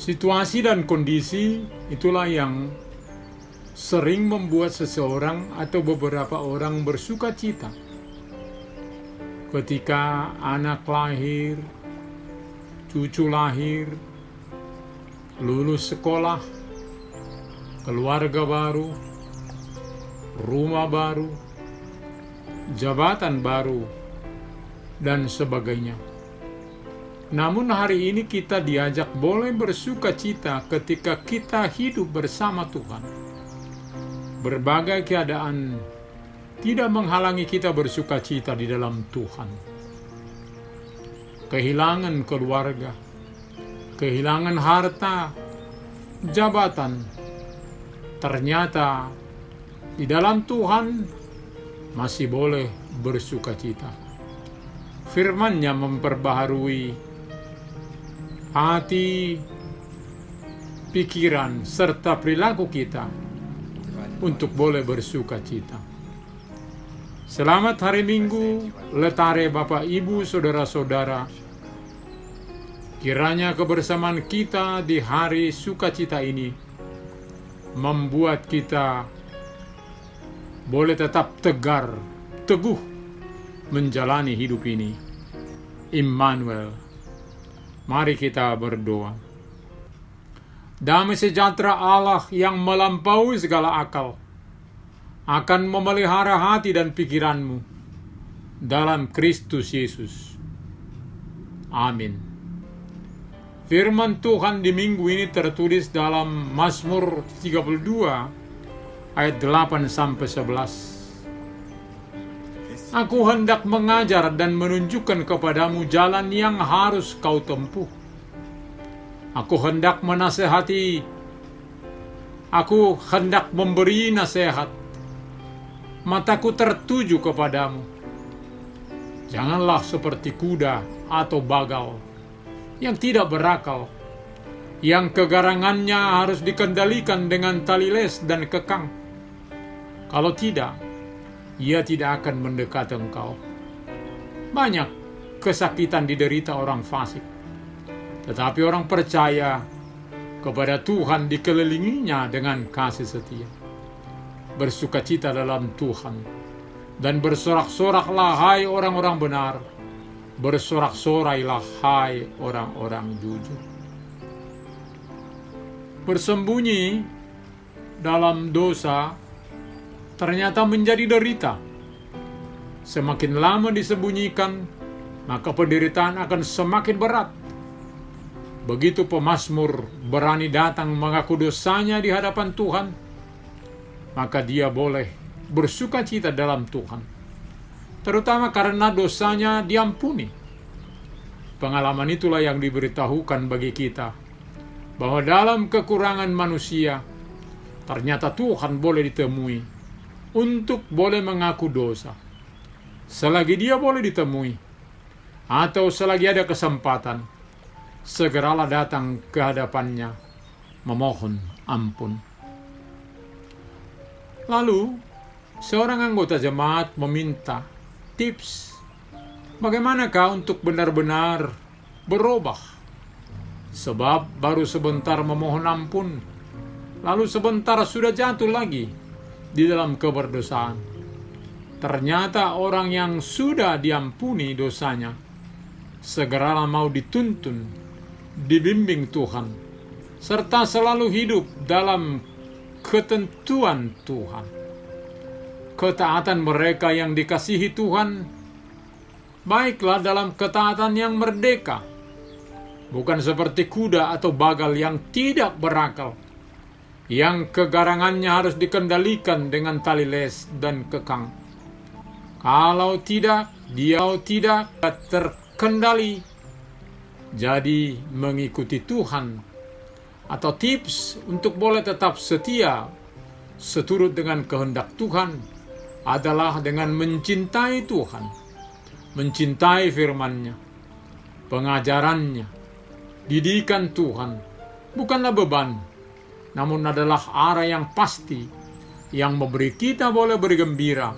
Situasi dan kondisi itulah yang sering membuat seseorang atau beberapa orang bersuka cita. Ketika anak lahir, cucu lahir, lulus sekolah, keluarga baru, rumah baru, jabatan baru, dan sebagainya. Namun hari ini kita diajak boleh bersuka cita ketika kita hidup bersama Tuhan. Berbagai keadaan tidak menghalangi kita bersuka cita di dalam Tuhan. Kehilangan keluarga, kehilangan harta, jabatan, ternyata di dalam Tuhan masih boleh bersuka cita. Firman-Nya memperbaharui hati, pikiran, serta perilaku kita untuk boleh bersuka cita. Selamat hari Minggu, letare Bapak Ibu, Saudara-saudara. Kiranya kebersamaan kita di hari sukacita ini membuat kita boleh tetap tegar, teguh menjalani hidup ini. Immanuel. Mari kita berdoa. Damai sejahtera Allah yang melampaui segala akal akan memelihara hati dan pikiranmu dalam Kristus Yesus. Amin. Firman Tuhan di minggu ini tertulis dalam Mazmur 32 ayat 8-11. Aku hendak mengajar dan menunjukkan kepadamu jalan yang harus kau tempuh. Aku hendak menasehati, aku hendak memberi nasihat. Mataku tertuju kepadamu. Janganlah seperti kuda atau bagal yang tidak berakal, yang kegarangannya harus dikendalikan dengan tali les dan kekang. Kalau tidak, ia tidak akan mendekat engkau. Banyak kesakitan diderita orang fasik, tetapi orang percaya kepada Tuhan dikelilinginya dengan kasih setia. Bersukacita dalam Tuhan, dan bersorak-soraklah hai orang-orang benar, bersorak-sorailah hai orang-orang jujur. Bersembunyi dalam dosa ternyata menjadi derita. Semakin lama disembunyikan, maka penderitaan akan semakin berat. Begitu pemazmur berani datang mengaku dosanya di hadapan Tuhan, maka dia boleh bersuka cita dalam Tuhan, terutama karena dosanya diampuni. Pengalaman itulah yang diberitahukan bagi kita, bahwa dalam kekurangan manusia, ternyata Tuhan boleh ditemui untuk boleh mengaku dosa. Selagi dia boleh ditemui, atau selagi ada kesempatan, segeralah datang ke hadapannya memohon ampun. Lalu, seorang anggota jemaat meminta tips, bagaimanakah untuk benar-benar berubah? Sebab baru sebentar memohon ampun, lalu sebentar sudah jatuh lagi di dalam keberdosaan. Ternyata orang yang sudah diampuni dosanya segeralah mau dituntun, dibimbing Tuhan, serta selalu hidup dalam ketentuan Tuhan. Ketaatan mereka yang dikasihi Tuhan baiklah dalam ketaatan yang merdeka, bukan seperti kuda atau bagal yang tidak berakal, yang kegarangannya harus dikendalikan dengan tali les dan kekang. Kalau tidak, dia tidak terkendali. Jadi mengikuti Tuhan atau tips untuk boleh tetap setia seturut dengan kehendak Tuhan adalah dengan mencintai Tuhan, mencintai firman-Nya, pengajarannya, didikan Tuhan. Bukanlah beban, namun adalah arah yang pasti yang memberi kita boleh bergembira,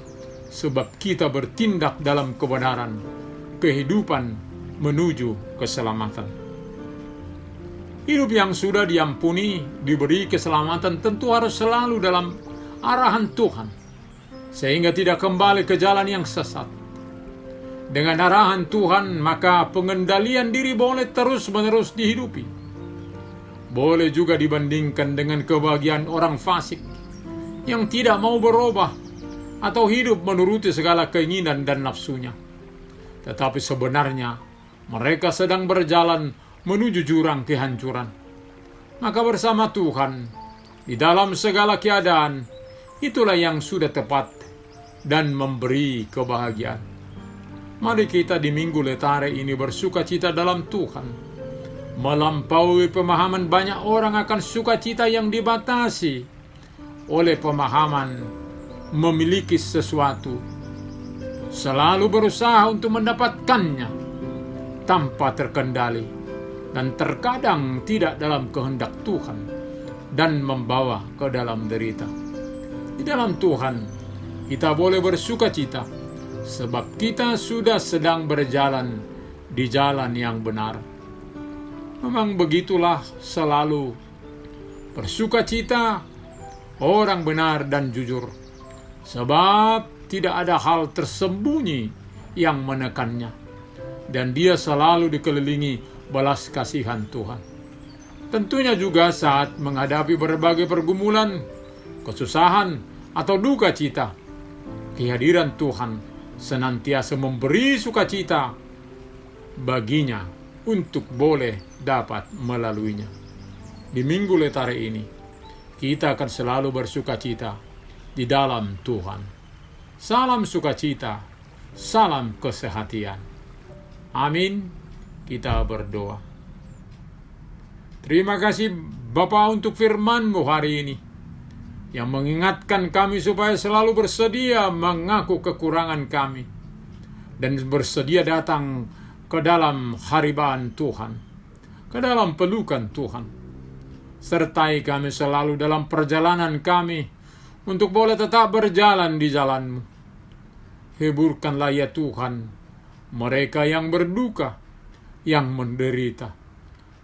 sebab kita bertindak dalam kebenaran, kehidupan menuju keselamatan. Hidup yang sudah diampuni, diberi keselamatan tentu harus selalu dalam arahan Tuhan, sehingga tidak kembali ke jalan yang sesat. Dengan arahan Tuhan, maka pengendalian diri boleh terus-menerus dihidupi. Boleh juga dibandingkan dengan kebahagiaan orang fasik yang tidak mau berubah atau hidup menuruti segala keinginan dan nafsunya. Tetapi sebenarnya mereka sedang berjalan menuju jurang kehancuran. Maka bersama Tuhan, di dalam segala keadaan, itulah yang sudah tepat dan memberi kebahagiaan. Mari kita di Minggu Letare ini bersukacita dalam Tuhan. Melampaui pemahaman banyak orang akan sukacita yang dibatasi oleh pemahaman memiliki sesuatu. Selalu berusaha untuk mendapatkannya tanpa terkendali dan terkadang tidak dalam kehendak Tuhan dan membawa ke dalam derita. Di dalam Tuhan kita boleh bersukacita sebab kita sudah sedang berjalan di jalan yang benar. Memang begitulah selalu bersukacita orang benar dan jujur, sebab tidak ada hal tersembunyi yang menekannya, dan dia selalu dikelilingi belas kasihan Tuhan. Tentunya juga saat menghadapi berbagai pergumulan, kesusahan, atau duka cita, kehadiran Tuhan senantiasa memberi sukacita baginya untuk boleh dapat melaluinya. Di Minggu Letare ini, kita akan selalu bersukacita di dalam Tuhan. Salam sukacita, salam kesehatan. Amin. Kita berdoa. Terima kasih Bapa untuk firman-Mu hari ini, yang mengingatkan kami supaya selalu bersedia mengaku kekurangan kami dan bersedia datang ke dalam haribaan Tuhan, ke dalam pelukan Tuhan. Sertai kami selalu dalam perjalanan kami untuk boleh tetap berjalan di jalan-Mu. Hiburkanlah ya Tuhan mereka yang berduka, yang menderita.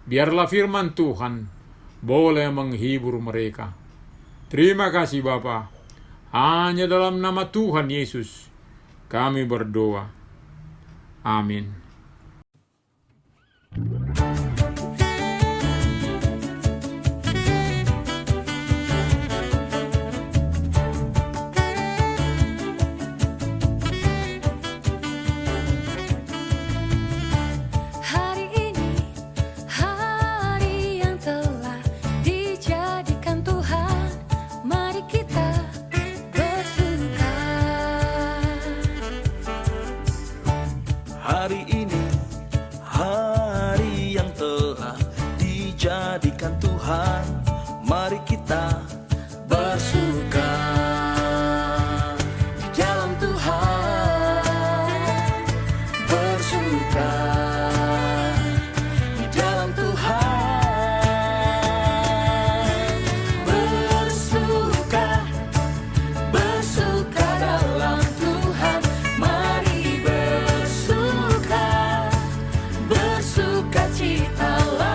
Biarlah firman Tuhan boleh menghibur mereka. Terima kasih Bapa. Hanya dalam nama Tuhan Yesus kami berdoa. Amin. Hari ini, hari yang telah dijadikan Tuhan, mari kita bersuka di dalam Tuhan, bersuka di dalam Tuhan, bersuka, bersuka dalam Tuhan, mari bersukacitalah,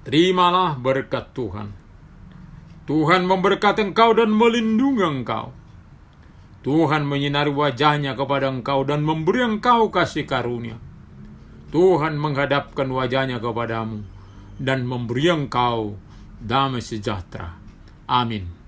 Terimalah berkat Tuhan. Tuhan memberkati engkau dan melindungi engkau. Tuhan menyinari wajahnya kepada engkau dan memberi engkau kasih karunia. Tuhan menghadapkan wajahnya kepadamu dan memberi engkau damai sejahtera. Amin.